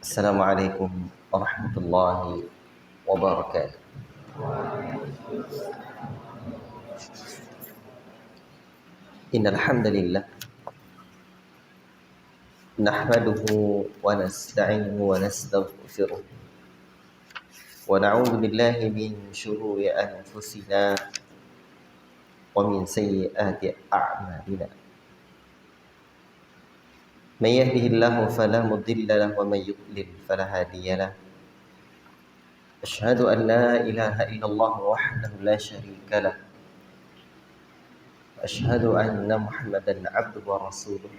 السلام عليكم ورحمة الله وبركاته. إن الحمد لله نحمده ونستعينه ونستغفره ونعوذ بالله من شرور أنفسنا ومن سيئات أعمالنا. من يهده الله فلا مضل له ومن يضلل فلا هادي له. أشهد أن لا إله إلا الله وحده لا شريك له. أشهد أن محمدا عبده ورسوله.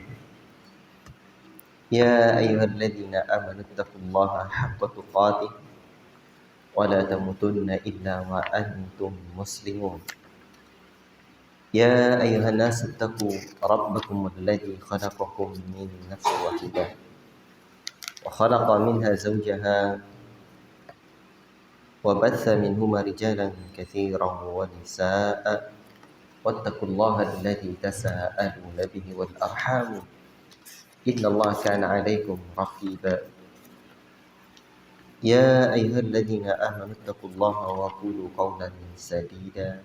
يا أيها الذين آمنوا اتقوا الله حق تقاته ولا تموتن إلا وأنتم مسلمون. يا أيها الناس اتقوا ربكم الذي خلقكم من نفس واحدة وخلق منها زوجها وبث منهما رجالا كثيرا ونساء واتقوا الله الذي تساءلون به والأرحام إن الله كان عليكم رقيبا. يا أيها الذين آمنوا اتقوا الله وقولوا قولا سديدا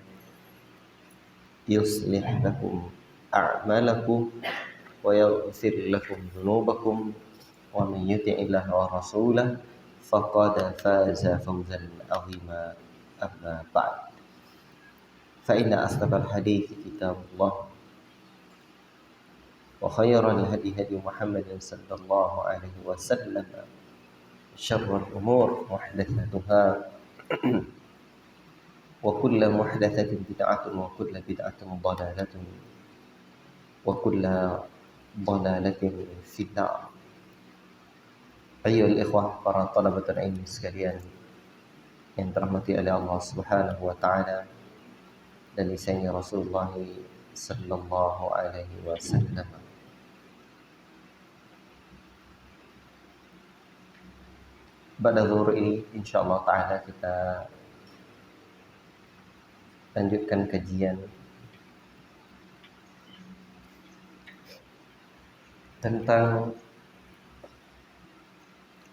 يصلح لكم أعمالكم ويغفر لكم ذنوبكم ومن يطع الله ورسوله فقد فاز فوزا عظيما. أما بعد فإن أصدق الحديث كتاب الله وخير الهدي هدي محمد صلى الله عليه وسلم. شر الأمور محدثاتها وكل محدثة بدعة وكل بدعة ضلالة وكل ضلالة في النار. أيها الإخوة para talabatul ilmi sekalian yang dirahmati oleh Allah Subhanahu wa taala dan lisannya Rasulullah sallallahu alaihi wasallam. Pada zuhur ini insyaallah taala kita lanjutkan kajian tentang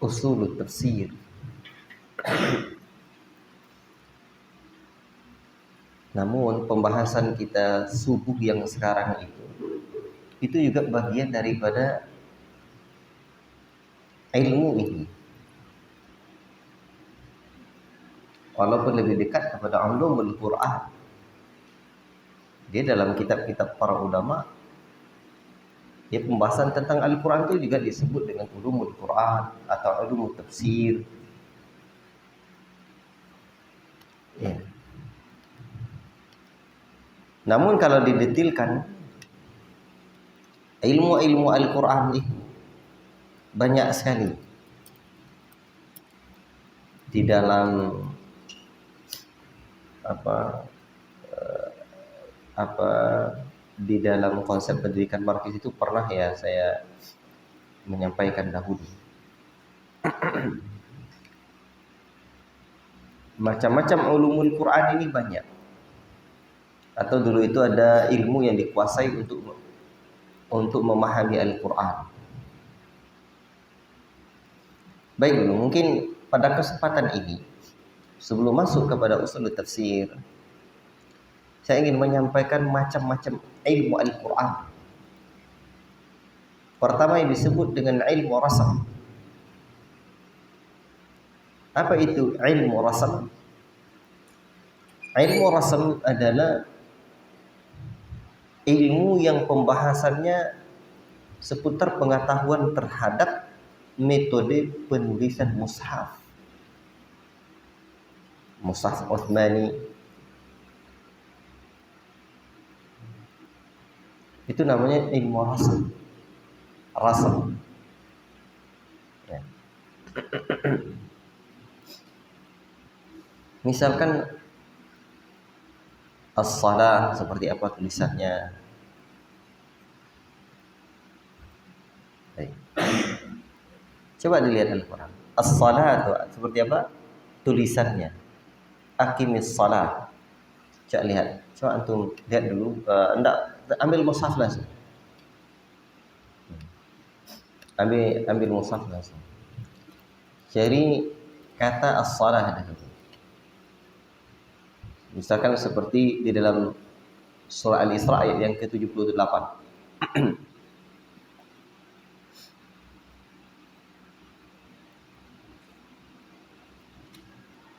usul tafsir. Namun pembahasan kita subuh yang sekarang itu juga bagian daripada ilmu ini. Walaupun lebih dekat kepada ulumul Quran. Dia dalam kitab-kitab para ulama, dia pembahasan tentang Al-Quran itu juga disebut dengan ulumul Quran atau ulumul tafsir. Ya. Namun kalau didetilkan ilmu-ilmu Al-Quran ini banyak sekali di dalam di dalam konsep pendidikan markis itu pernah ya saya menyampaikan dahulu. Macam-macam ulumul Quran ini banyak. Atau dulu itu ada ilmu yang dikuasai untuk memahami Al-Quran. Baik dulu, mungkin pada kesempatan ini sebelum masuk kepada usul tafsir, saya ingin menyampaikan macam-macam ilmu Al-Quran. Pertama yang disebut dengan ilmu rasam. Apa itu ilmu rasam? Ilmu rasam adalah ilmu yang pembahasannya seputar pengetahuan terhadap metode penulisan mushaf. Mushaf Utsmani. Itu namanya ilmu rasam. Rasam. Ya. Misalkan as-salah seperti apa tulisannya. Baik. Coba dilihat Al-Quran. As-salah seperti apa tulisannya. Aqimis salah. Coba lihat. Coba antum lihat dulu. Ambil mushaf langsung. Ambil mushaf langsung. Cari kata as-salah dahulu. Misalkan seperti di dalam surah Al-Isra ayat yang ke-78.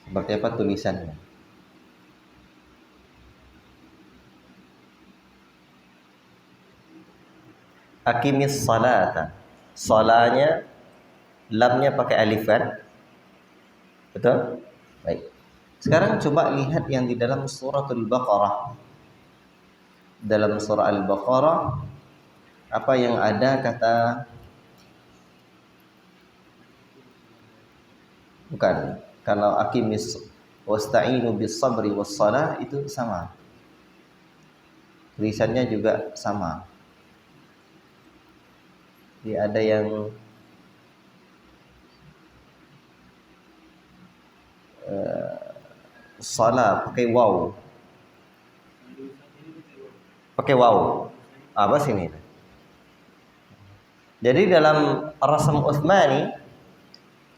Seperti apa tulisannya? Aqimis salata. Salahnya lamnya pakai alif kan? Betul? Baik. Sekarang coba lihat yang di dalam suratul Baqarah. Dalam surah Al-Baqarah apa yang ada kata bukan. Kalau aqimis wasta'inu bis sabri was salah itu sama. Tulisannya juga sama. Jadi ada yang salah pakai waw. Pakai waw. Apa sini? Jadi dalam Rasam Utsmani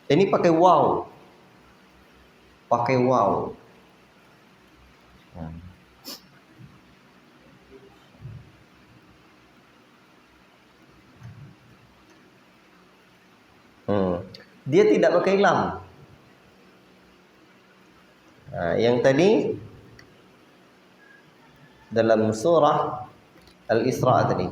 ini pakai waw. Pakai waw. Dia tidak pakai lam. Nah, yang tadi dalam surah Al-Isra tadi.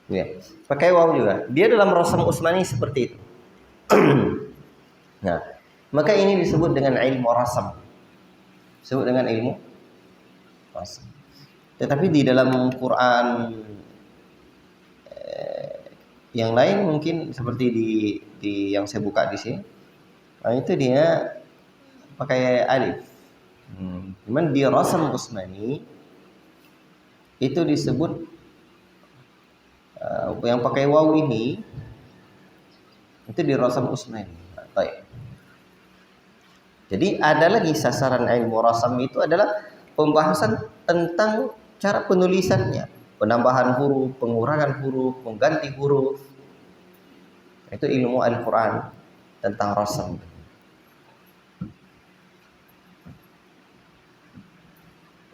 Ya, pakai waw juga. Dia dalam Rasam Utsmani seperti itu. Nah, maka ini disebut dengan ilmu rasam. Disebut dengan ilmu rasam. Tetapi di dalam Quran yang lain mungkin seperti di yang saya buka di sini. Nah, itu dia pakai alif. Cuman di Rasam Utsmani itu disebut yang pakai waw ini itu di Rasam Utsmani. Baik. Jadi ada lagi sasaran ilmu rasam itu adalah pembahasan tentang cara penulisannya, penambahan huruf, pengurangan huruf, pengganti huruf. Itu ilmu Al-Qur'an tentang rasam.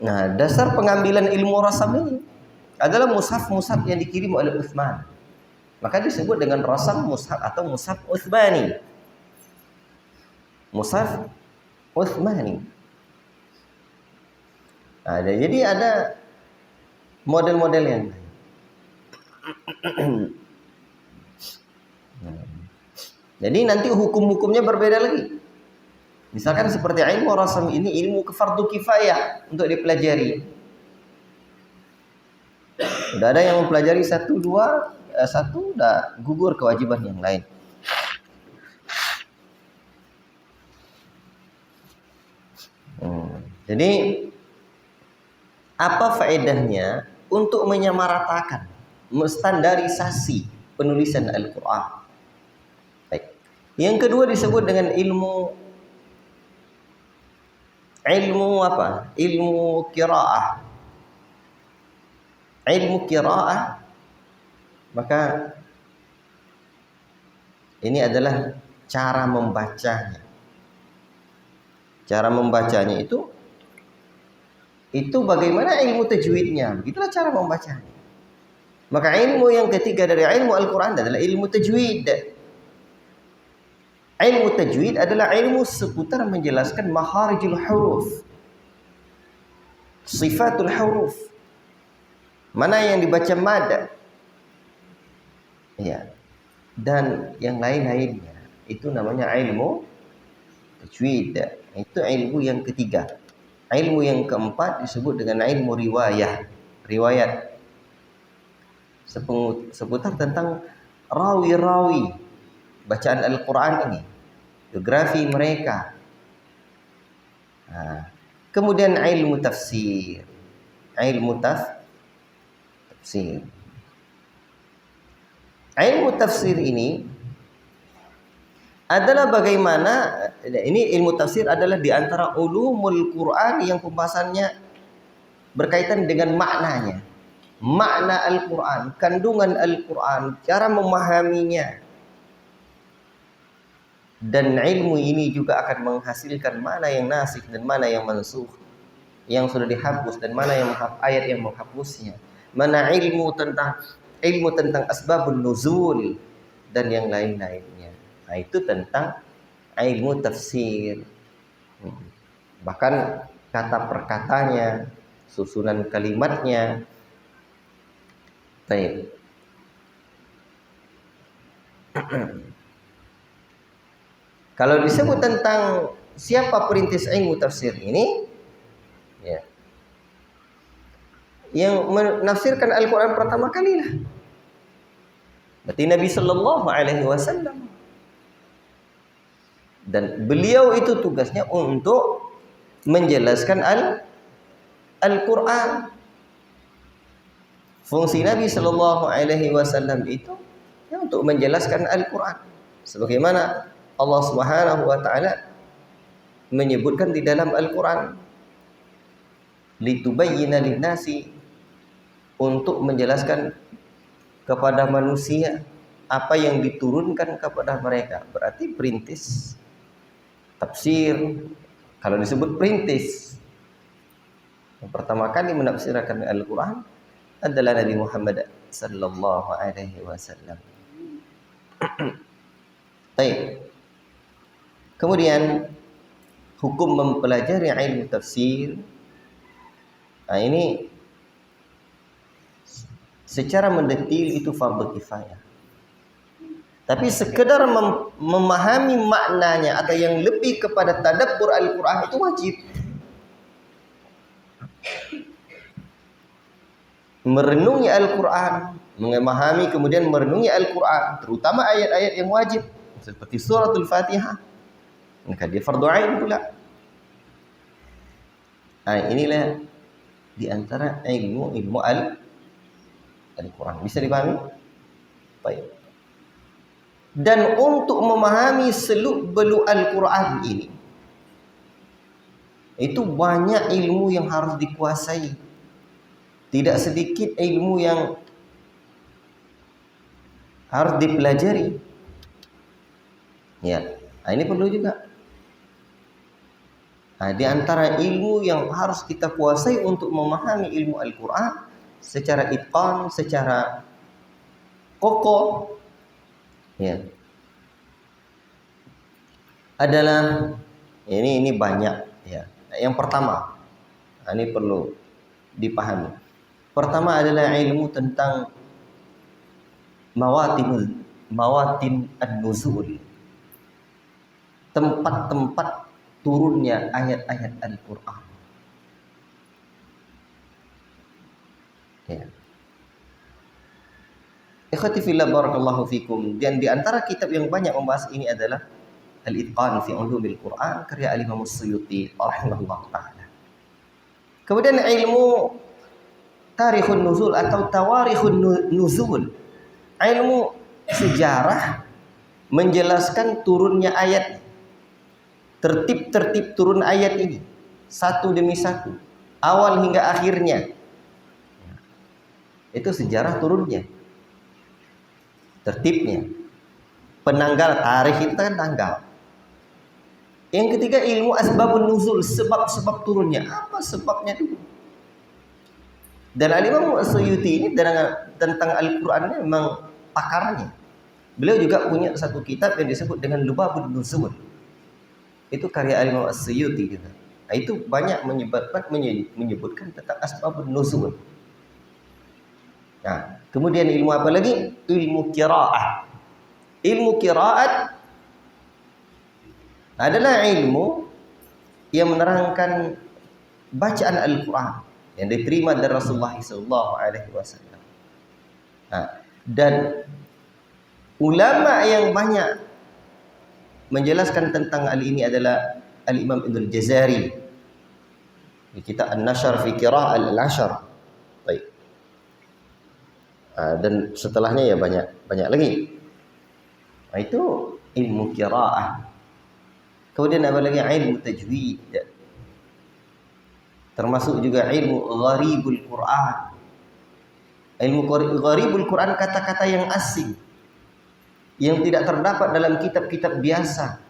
Nah, dasar pengambilan ilmu rasam ini adalah mushaf-mushaf yang dikirim oleh Utsman. Maka disebut dengan rasam mushaf atau mushaf Utsmani. Mushaf Utsmani. Nah, jadi ada model-model yang lain. Jadi nanti hukum-hukumnya berbeda lagi. Misalkan seperti ilmu rasam ini ilmu fardu kifayah untuk dipelajari. Udah ada yang mempelajari satu udah gugur kewajiban yang lain. Jadi apa faedahnya untuk menyamaratakan, menstandarisasi penulisan Al-Qur'an? Baik. Yang kedua disebut dengan ilmu apa? Ilmu qiraah. Ilmu qiraah maka ini adalah cara membacanya. Cara membacanya itu bagaimana ilmu tajwidnya. Begitulah cara membacanya. Maka ilmu yang ketiga dari ilmu Al-Qur'an adalah ilmu tajwid. Ilmu tajwid adalah ilmu seputar menjelaskan makharijul huruf, sifatul huruf, mana yang dibaca mad, ya, dan yang lain-lainnya. Itu namanya ilmu tajwid. Itu ilmu yang ketiga. Ilmu yang keempat disebut dengan ilmu riwayat. Seputar tentang rawi-rawi bacaan Al-Quran ini, biografi mereka. Kemudian ilmu tafsir, tafsir. Ilmu tafsir ini adalah bagaimana, ini ilmu tafsir adalah di antara ulumul Quran yang pembahasannya berkaitan dengan maknanya. Makna Al-Quran, kandungan Al-Quran, cara memahaminya. Dan ilmu ini juga akan menghasilkan mana yang nasikh dan mana yang mansukh, yang sudah dihapus dan mana yang ayat yang menghapusnya. Mana ilmu tentang asbabun nuzul dan yang lain-lainnya. Nah, itu tentang ilmu tafsir. Bahkan kata perkatanya, susunan kalimatnya. Baik. Kalau disebut tentang siapa perintis ilmu tafsir ini, ya, yang menafsirkan Al-Quran pertama kali lah, berarti Nabi Sallallahu Alaihi Wasallam. Dan beliau itu tugasnya untuk menjelaskan Al-Quran. Fungsi Nabi Sallallahu Alaihi Wasallam itu ya, untuk menjelaskan Al-Quran, sebagaimana Allah Subhanahu Wa Taala menyebutkan di dalam Al-Quran, litubayyina linnasi, untuk menjelaskan kepada manusia apa yang diturunkan kepada mereka. Berarti perintis tafsir, kalau disebut perintis yang pertama kali menafsirkan Al-Quran adalah Nabi Muhammad sallallahu alaihi wasallam. Baik. Kemudian hukum mempelajari ilmu tafsir. Nah, ini secara mendetil itu fardu kifayah. Tapi sekedar memahami maknanya atau yang lebih kepada tadabbur Al-Quran itu wajib. Merenungi Al-Quran, memahami kemudian merenungi Al-Quran, terutama ayat-ayat yang wajib seperti suratul Fatihah, maka dia fardu ain pula. Nah, inilah di antara ilmu Al-Quran. Bisa dipahami? Baik. Dan untuk memahami seluk-beluk Al-Quran ini, itu banyak ilmu yang harus dikuasai. Tidak sedikit ilmu yang harus dipelajari. Ya, nah ini perlu juga. Nah, di antara ilmu yang harus kita kuasai untuk memahami ilmu Al-Quran secara itqan, secara kokoh, ya, adalah ini banyak. Ya, yang pertama, nah ini perlu dipahami. Pertama adalah ilmu tentang mawatin an-nuzul, tempat-tempat turunnya ayat-ayat Al-Quran. Ya. Ikhwati fillah barakallahu fikum. Dan di antara kitab yang banyak membahas ini adalah Al-Itqan fi Ulumil Quran karya Al-Imam As-Suyuti rahimahullah taala. Kemudian ilmu Tarikhun Nuzul atau Tawarikhun Nuzul, ilmu sejarah menjelaskan turunnya ayat, tertib turun ayat ini satu demi satu, awal hingga akhirnya. Itu sejarah turunnya, tertibnya, penanggal, tarikh itu kan tanggal. Yang ketiga ilmu asbabun nuzul, sebab-sebab turunnya. Apa sebabnya itu? Dan Al-Imam As-Suyuti ini tentang Al-Quran memang pakarnya. Beliau juga punya satu kitab yang disebut dengan Lubabun Nuzul. Itu karya Al-Imam As-Suyuti gitu. Nah, itu banyak menyebutkan tentang asbabun nuzul. Nah, kemudian ilmu apa lagi? Ilmu qiraah. Ilmu qiraat adalah ilmu yang menerangkan bacaan Al-Quran yang diterima dari Rasulullah sallallahu alaihi wasallam. Nah, dan ulama yang banyak menjelaskan tentang hal ini adalah Al-Imam Ibn Al-Jazari di kitab An-Nashr fi Qira'ah Al-Ashr. Baik. Dan setelahnya ya banyak lagi. Itu ilmu qiraah. Kemudian apa lagi? Ilmu tajwid. Termasuk juga ilmu gharibul Quran. Ilmu gharibul Quran, kata-kata yang asing, yang tidak terdapat dalam kitab-kitab biasa.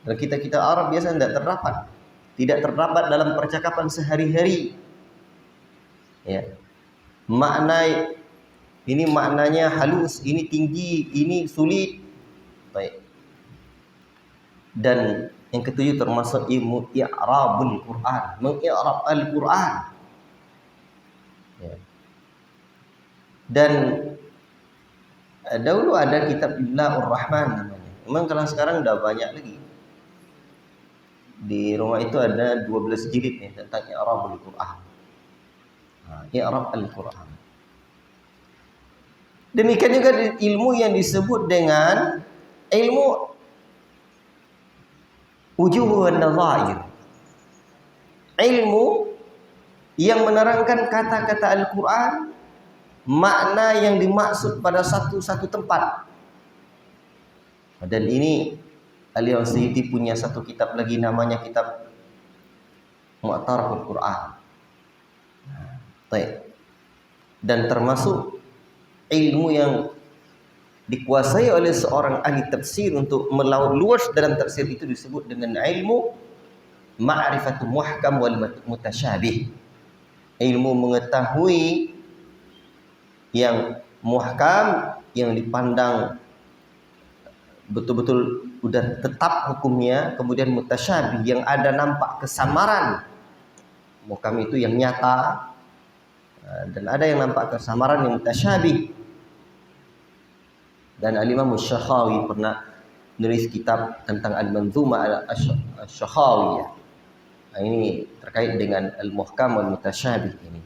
Dalam kitab-kitab Arab biasa tidak terdapat. Tidak terdapat dalam percakapan sehari-hari. Ya. Makna ini maknanya halus, ini tinggi, ini sulit. Baik. Dan yang ketujuh termasuk ilmu i'rabul Quran, mengi'rab Al-Quran. Ya. Dan dahulu ada kitab Imla'ur Rahman namanya. Memang kalau sekarang udah banyak lagi. Di rumah itu ada 12 jilid nih tentang i'rabul Quran. I'rab Al-Quran. Demikian juga ilmu yang disebut dengan ilmu wujuh wan nadhair. Ilmu yang menerangkan kata-kata Al-Quran, makna yang dimaksud pada satu tempat. Dan ini Al-Imam Suyuti punya satu kitab lagi namanya kitab Mu'taraful Quran. Baik. Dan termasuk ilmu yang dikuasai oleh seorang ahli tafsir untuk melaut luas dalam tafsir itu disebut dengan ilmu ma'rifatul muhkam wal mutasyabih. Ilmu mengetahui yang muhkam, yang dipandang betul-betul udah tetap hukumnya, kemudian mutasyabih yang ada nampak kesamaran. Muhkam itu yang nyata, dan ada yang nampak kesamaran yang mutasyabih. Dan Al-Imam Asy-Syakhawi pernah menulis kitab tentang Al-Manzumah Asy-Syakhawiyah. Nah, ini terkait dengan Al-Muhkam wal Mutasyabih ini.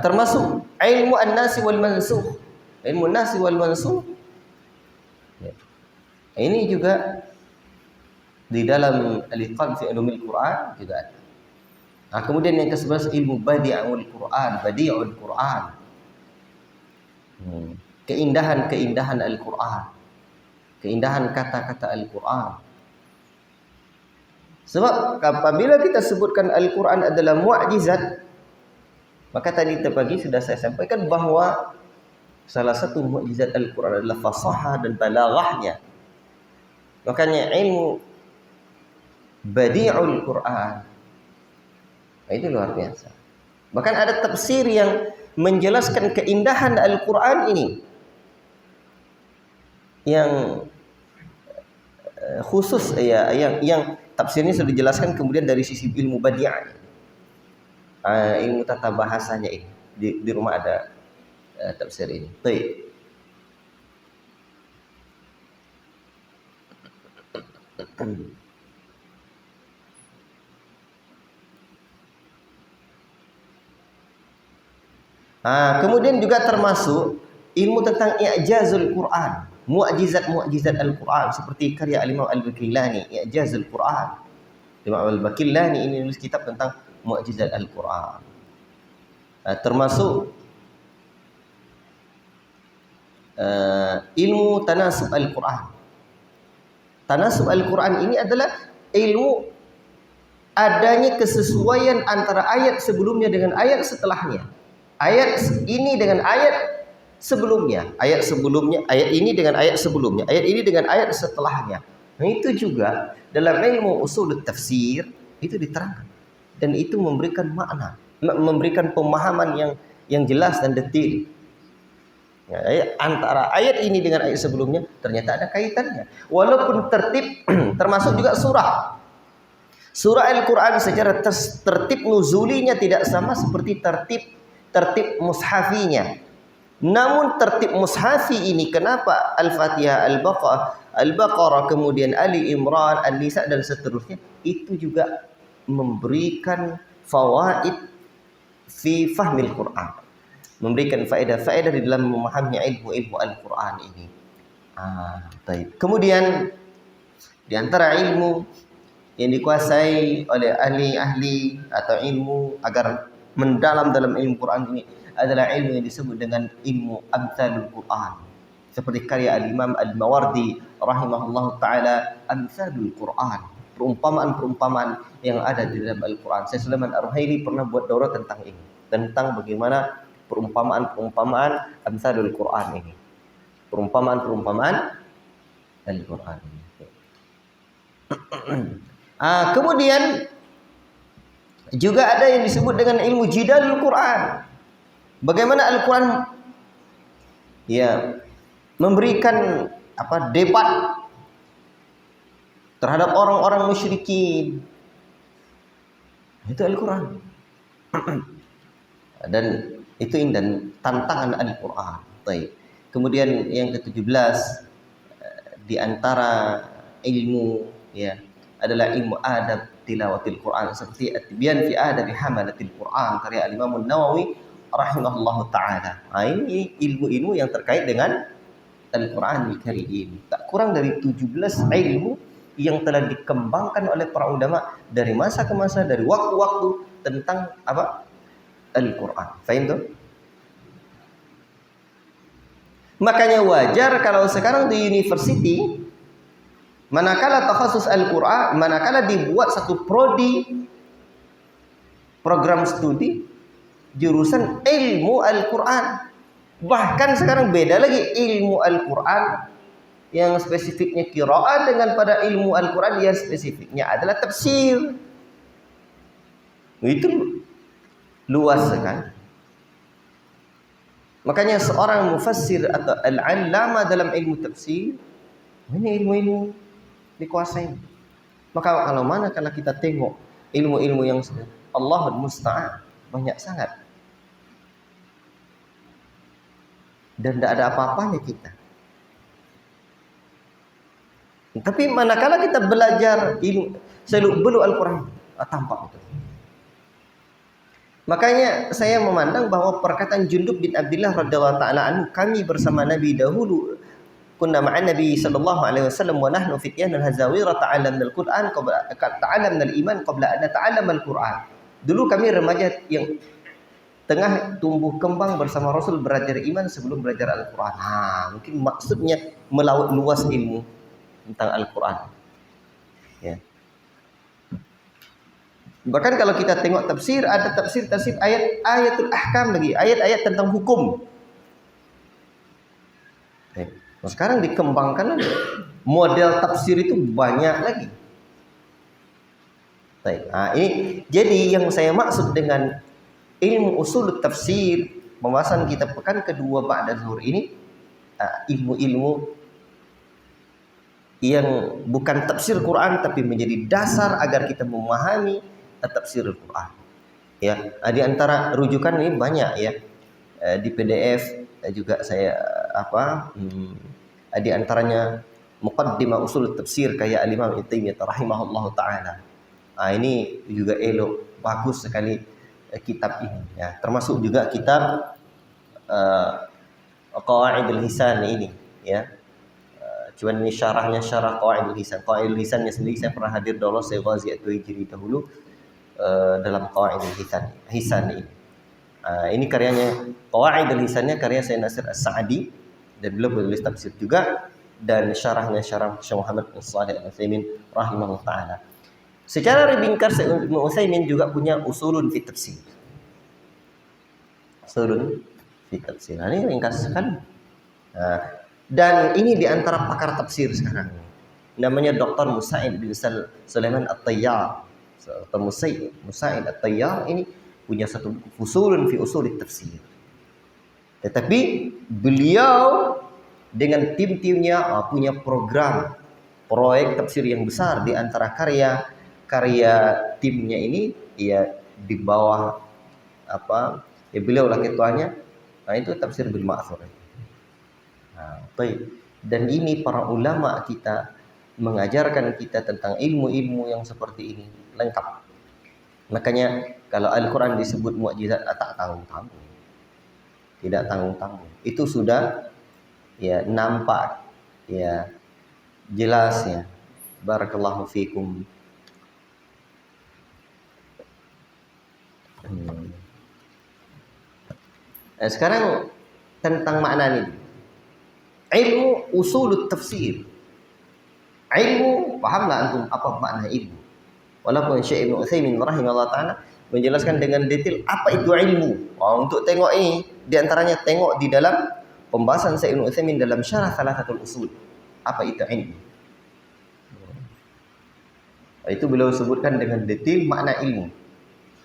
Termasuk ilmu An-Nasi wal Mansukh. Ilmu An-Nasi wal Mansukh. Ya. Ini juga di dalam Al-Itqan fi Ulumil Quran juga ada. Nah, kemudian yang ke-11 ilmu Badi'ul Quran, Badi'ul Quran. Keindahan-keindahan Al-Quran, keindahan kata-kata Al-Quran. Sebab apabila kita sebutkan Al-Quran adalah mu'jizat, maka tadi pagi sudah saya sampaikan bahwa salah satu mu'jizat Al-Quran adalah fasahah dan balaghahnya. Makanya ilmu Badi'ul Quran itu luar biasa. Bahkan ada tafsir yang menjelaskan keindahan Al-Quran ini, yang khusus ya, yang tafsirnya sudah dijelaskan kemudian dari sisi ilmu badi'ah, ilmu tata bahasanya ini di rumah ada tafsir ini. Baik. Kemudian juga termasuk ilmu tentang i'jazul Quran, mu'jizat Al-Quran, seperti karya Al-Imam Al-Baqillani, i'jazul Quran. Imam Al-Baqillani ini menulis kitab tentang mu'jizat Al-Quran. Termasuk ilmu tanasub Al-Quran. Tanasub Al-Quran ini adalah ilmu adanya kesesuaian antara ayat sebelumnya dengan ayat setelahnya. Ayat ini dengan ayat sebelumnya, ayat ini dengan ayat sebelumnya, ayat ini dengan ayat setelahnya. Nah, itu juga dalam ilmu usul tafsir itu diterangkan, dan itu memberikan makna, memberikan pemahaman yang jelas dan detail. Antara ayat ini dengan ayat sebelumnya ternyata ada kaitannya, walaupun tertib termasuk juga surah. Surah Al-Quran secara tertib nuzulinya tidak sama seperti tertib mushafinya. Namun tertib mushafi ini, kenapa Al-Fatihah, Al-Baqarah, kemudian Ali Imran, An-Nisa dan seterusnya, itu juga memberikan fawaid fi fahmil Quran, memberikan faedah-faedah di dalam memahami ilmu Al-Quran ini. Baik. Kemudian di antara ilmu yang dikuasai oleh ahli-ahli atau ilmu agar mendalam dalam ilmu Quran ini adalah ilmu yang disebut dengan ilmu amsalul Quran. Seperti karya Al-Imam Al-Mawardi rahimahullah taala, amsalul Quran, perumpamaan-perumpamaan yang ada di dalam Al-Quran. Syekh Sulaiman Ar-Ruhaili pernah buat daurah tentang ini, tentang bagaimana perumpamaan-perumpamaan amsalul Quran ini. Perumpamaan-perumpamaan Al-Quran. Kemudian juga ada yang disebut dengan ilmu jidalul Quran. Bagaimana Al-Quran memberikan debat terhadap orang-orang musyrikin. Itu Al-Quran. Dan itu dan tantangan Al-Quran. Baik. Kemudian yang ke-17 di antara ilmu adalah ilmu adab tilawatil Quran, seperti At-Tibyan fi adabi hamalatil Quran karya Al-Imam An-Nawawi rahimahullahu taala. Ini ilmu-ilmu yang terkait dengan Al-Quranul Karim. Tak kurang dari 17 ilmu yang telah dikembangkan oleh para ulama dari masa ke masa, dari waktu-waktu tentang Al-Quran. Faham tuh? Makanya wajar kalau sekarang di university, manakala takhasus Al-Quran, manakala dibuat satu prodi, program studi, jurusan ilmu Al-Quran. Bahkan sekarang beda lagi ilmu Al-Quran yang spesifiknya qiraat dengan pada ilmu Al-Quran yang spesifiknya adalah tafsir. Itu luas kan? Makanya seorang mufassir atau al-allama dalam ilmu tafsir, ini ilmu-ilmu dikuasai. Maka kalau kita tengok ilmu-ilmu yang Allahul Musta'an banyak sangat. Dan tidak ada apa-apanya kita. Tapi manakala kita belajar ilmu seluk-beluk Al-Quran, tampak itu. Makanya saya memandang bahwa perkataan Jundub bin Abdullah radhiyallahu taala anhu, kami bersama Nabi dahulu, kunna ma'an Nabi sallallahu alaihi wasallam wa nahnu fityanun hazawira ta'allamna al-Qur'an qabla ta'allamna al-iman qabla an nata'allama al-Qur'an. Dulu kami remaja yang tengah tumbuh kembang bersama Rasul, belajar iman sebelum belajar Al-Quran. Mungkin maksudnya melaut luas ilmu tentang Al-Quran. Ya. Bahkan kalau kita tengok tafsir, ada tafsir ayatul ahkam lagi, ayat-ayat tentang hukum. Nah, sekarang dikembangkan lagi. Model tafsir itu banyak lagi. Ini jadi yang saya maksud dengan ilmu usul tafsir, pembahasan kita pekan kedua ba'da zuhur ini, ilmu-ilmu yang bukan tafsir Quran tapi menjadi dasar agar kita memahami tafsir Quran. Ya, di antara rujukan ini banyak ya. Di PDF juga saya di antaranya Muqaddimah Usul Tafsir kayak Al-Imam Ibnu Taimiyah rahimahullahu taala. Ini juga elok, bagus sekali kitab ini ya. Termasuk juga kitab Qawaidul Hisan ini ya. Cuman ini syarah Qawaidul Hisan. Qawaidul Hisannya sendiri saya pernah hadir dulu, saya Ghazi At-Tuwaijiri dahulu dalam Qawaidul Hisan ini. Ini karyanya, Qawaidul Hisannya karya Sayyid Nasir As-Sa'di, dan beliau menulis tafsir juga, dan syarah Syekh Muhammad bin Shalih Al-Utsaimin rahimahullah taala. Secara ringkas Syekh Utsaimin juga punya usulun fi tafsir. Usulun fi tafsir. Ini ringkas sekali. Dan ini di antara pakar tafsir sekarang. Namanya Dr. Musa'id bin Sulaiman At-Tayyar. Dr. Musa'id At-Tayyar ini punya satu buku Fusulun fi Usul Tafsir. Tetapi beliau dengan tim-timnya punya proyek tafsir yang besar. Di antara karya timnya ini di bawah beliau lah ketuanya. Itu tafsir bil ma'thur. Dan ini para ulama kita mengajarkan kita tentang ilmu-ilmu yang seperti ini lengkap. Makanya kalau Al-Quran disebut mukjizat, tak tanggung-tanggung, tidak tanggung-tanggung. Itu sudah nampak Ya, jelas ya. Barakallahu fikum. Nah, sekarang tentang makna ini. Ilmu usulut tafsir. Ilmu, pahamlah antum apa makna ilmu? Walaupun Syekh Ibnu Utsaimin rahimahullah taala menjelaskan dengan detail apa itu ilmu. Untuk tengok ini di antaranya tengok di dalam pembahasan Syekh Ibnu Utsaimin dalam Syarah Thalathatul Usul. Apa itu ilmu? Itu beliau sebutkan dengan detail makna ilmu.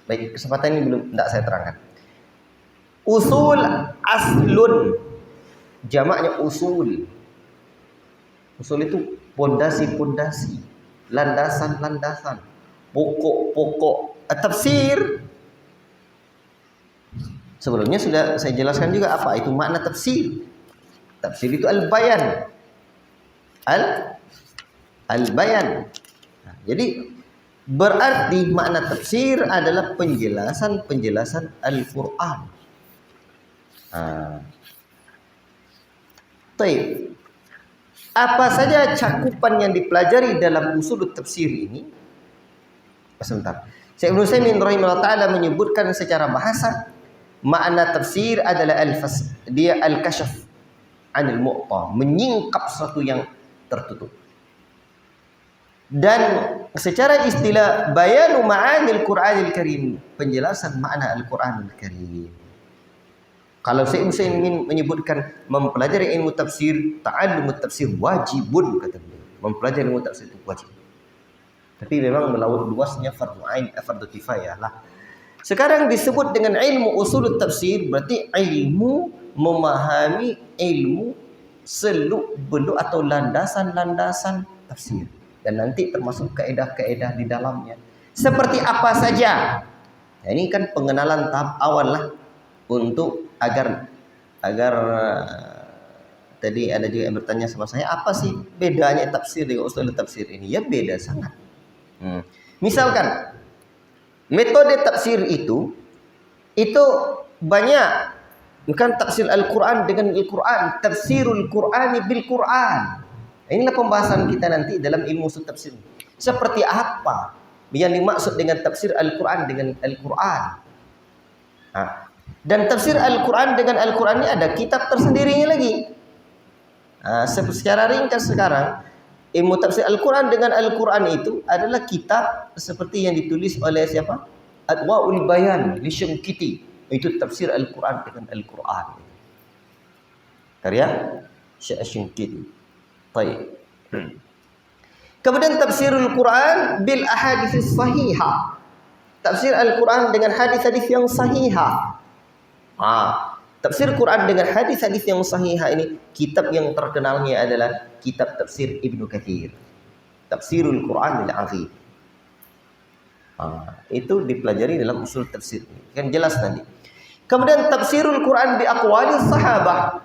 Baik, kesempatan ini belum tidak saya terangkan. Usul aslun, jamaknya usul. Usul itu pondasi-pondasi, landasan-landasan, pokok-pokok. Tafsir sebelumnya sudah saya jelaskan juga apa itu makna tafsir. Tafsir itu al-bayan. Al-bayan. Nah, jadi berarti makna tafsir adalah penjelasan Al-Qur'an. Baik. Apa saja cakupan yang dipelajari dalam usul tafsir ini? Sebentar. Syekh Ibnu Utsaimin rahimahullah taala menyebutkan secara bahasa makna tafsir adalah dia al-kasyaf 'anil mu'ta, menyingkap sesuatu yang tertutup. Dan secara istilah bayanu ma'anil Qur'anil Karim, penjelasan makna Al-Qur'anil Karim. Kalau Syekh Utsaimin menyebutkan mempelajari ilmu tafsir, ta'allumut tafsir wajibun, kata beliau. Mempelajari ilmu tafsir itu wajib. Tapi memang melaut luasnya fardu ain, fardu kifayah lah. Sekarang disebut dengan ilmu usulut tafsir, berarti ilmu memahami ilmu seluk-beluk atau landasan-landasan tafsir. Dan nanti termasuk kaedah-kaedah di dalamnya. Seperti apa saja. Nah, ini kan pengenalan tahap awal lah untuk agar tadi ada juga yang bertanya sama saya, apa sih bedanya tafsir dengan usul tafsir ini? Ya beda sangat. Misalkan metode tafsir itu banyak, bukan tafsir Al-Quran dengan Al-Quran, tafsirul Qur'ani bil Quran. Inilah pembahasan kita nanti dalam ilmu usul tafsir. Seperti apa yang dimaksud dengan tafsir Al-Quran dengan Al-Quran? Dan tafsir Al-Quran dengan Al-Quran ini ada kitab tersendirinya lagi. Secara ringkas sekarang, ilmu tafsir Al-Quran dengan Al-Quran itu adalah kitab seperti yang ditulis oleh siapa? Adwaul Bayan li Syinqiti. Itu tafsir Al-Quran dengan Al-Quran. Karya Syekh Syinqiti. Baik. Kemudian tafsirul Quran bil ahadits sahihah. Tafsir Al-Quran dengan hadis-hadis yang sahihah. Tafsir Quran dengan hadis-hadis yang sahihah ini, kitab yang terkenalnya adalah kitab tafsir Ibnu Katsir. Tafsirul Quran al-Azim. Itu dipelajari dalam usul tafsir. Kan jelas nanti. Kemudian tafsirul Quran bi aqwalis sahabah.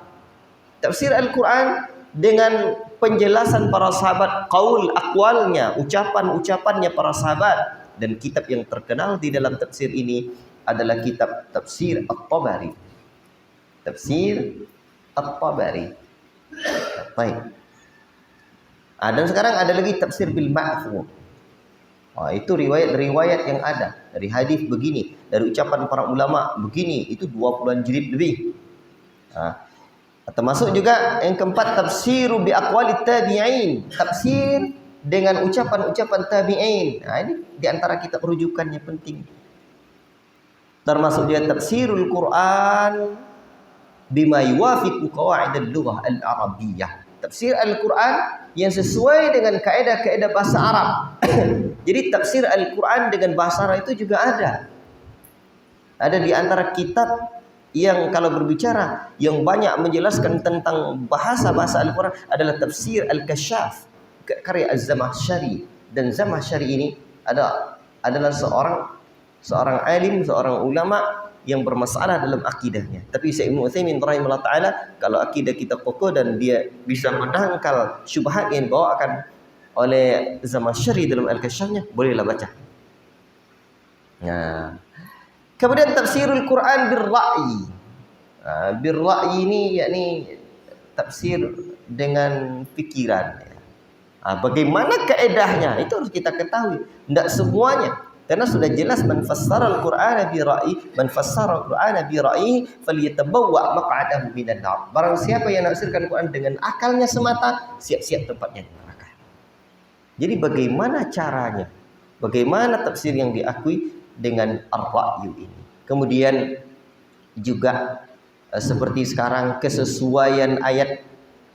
Tafsir Al-Quran dengan penjelasan para sahabat, qaul aqwalnya, ucapan-ucapannya para sahabat. Dan kitab yang terkenal di dalam tafsir ini adalah kitab Tafsir At-Tabari. Tafsir At-Tabari. Baik. Dan sekarang ada lagi tafsir bil ma'thur. Itu riwayat-riwayat yang ada dari hadis begini, dari ucapan para ulama begini, itu 20-an jilid lebih. Termasuk juga yang keempat tafsir bi aqwalit tabi'in. Tafsir dengan ucapan-ucapan tabi'in. Ini di antara kitab rujukannya penting. Termasuk dia tafsirul Quran bima yuwafiqu qawaidal lughah al-arabiyyah. Tafsir Al-Quran yang sesuai dengan kaedah-kaedah bahasa Arab. Jadi tafsir Al-Quran dengan bahasa Arab itu juga ada. Ada di antara kitab yang kalau berbicara yang banyak menjelaskan tentang bahasa-bahasa Al-Quran adalah tafsir Al-Kasyaf karya Az-Zamakhsyari. Dan Zamakhsyari ini adalah seorang alim, seorang ulama yang bermasalah dalam akidahnya. Tapi Syekh Ibnu Utsaimin rahimahullah taala, kalau akidah kita kokoh dan dia bisa menangkal syubhat yang dibawakan oleh Zamakhsyari dalam Al-Kasyafnya, bolehlah baca. Kemudian tafsirul Quran bir ra'yi. Bir ra'yi ini yakni tafsir dengan pikiran. Bagaimana kaedahnya itu harus kita ketahui. Tidak semuanya, karena sudah jelas man fassara al-Qur'ana bi ra'yi, man fassara al-Qur'ana bi ra'yi falyatabawwa maq'adahu minan nar. Barang siapa yang menafsirkan Quran dengan akalnya semata, siap-siap tempatnya di neraka. Jadi bagaimana caranya? Bagaimana tafsir yang diakui dengan ar-ra'yu ini? Kemudian juga seperti sekarang kesesuaian ayat,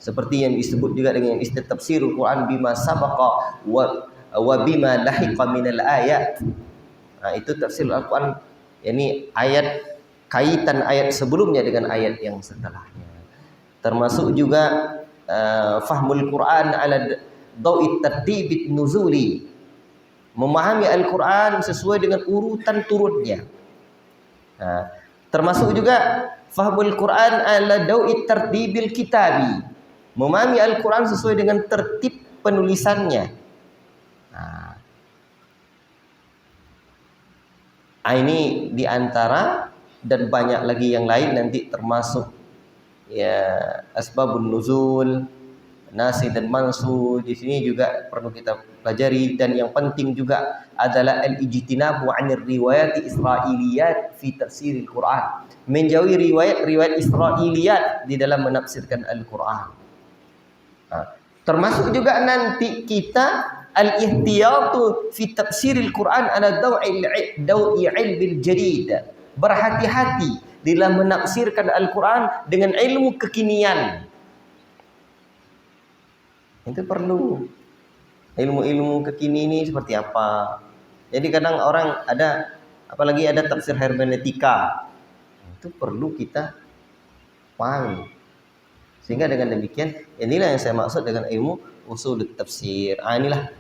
seperti yang disebut juga dengan istilah tafsirul Quran bima sabaqa wa bima lahiqa minal ayat. Itu tafsirul Al-Quran, yakni ayat, kaitan ayat sebelumnya dengan ayat yang setelahnya. Termasuk juga fahmul Quran ala dawi tartibit nuzuli, memahami Al-Quran sesuai dengan urutan turunnya. Termasuk juga fahmul Quran ala dawi tartibil kitabi, memahami Al-Quran sesuai dengan tertib penulisannya. Ini diantara, dan banyak lagi yang lain nanti, termasuk ya asbabun nuzul, nasi dan mansu. Di sini juga perlu kita pelajari, dan yang penting juga adalah al-ijtinabu 'anir riwayat Israiliyat fi tafsiril Quran, menjauhi riwayat Israiliyat di dalam menafsirkan Al-Quran. Termasuk juga nanti kita al-ihtiyatu fi tafsiril Quran ala dawi ilbil jadid, berhati-hati dalam menafsirkan Al-Quran dengan ilmu kekinian. Itu perlu ilmu-ilmu kekini ini seperti apa. Jadi kadang orang ada, apalagi ada tafsir hermeneutika, itu perlu kita pahami. Sehingga dengan demikian, inilah yang saya maksud dengan ilmu usul tafsir. Inilah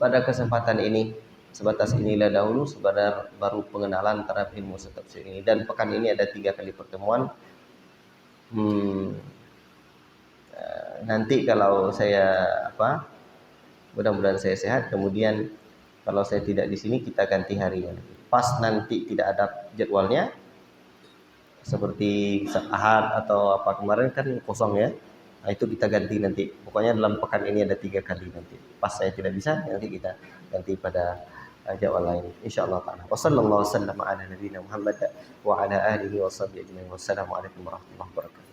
pada kesempatan ini, sebatas inilah dahulu sebenarnya baru pengenalan terhadap ilmu usul tafsir ini. Dan pekan ini ada 3 kali pertemuan. Nanti kalau saya mudah-mudahan saya sehat. Kemudian kalau saya tidak di sini, kita ganti harinya. Pas nanti tidak ada jadwalnya, seperti Ahad atau apa kemarin kan kosong ya. Itu kita ganti nanti. Pokoknya dalam pekan ini ada 3 kali nanti. Pas saya tidak bisa, nanti kita ganti pada jadwal lain. Insyaallah ta'ala. Wassallallahu wasallam ala nabiyina Muhammad wa ala alihi wa sahbihi ajma'in. Wassalamualaikum warahmatullahi wabarakatuh.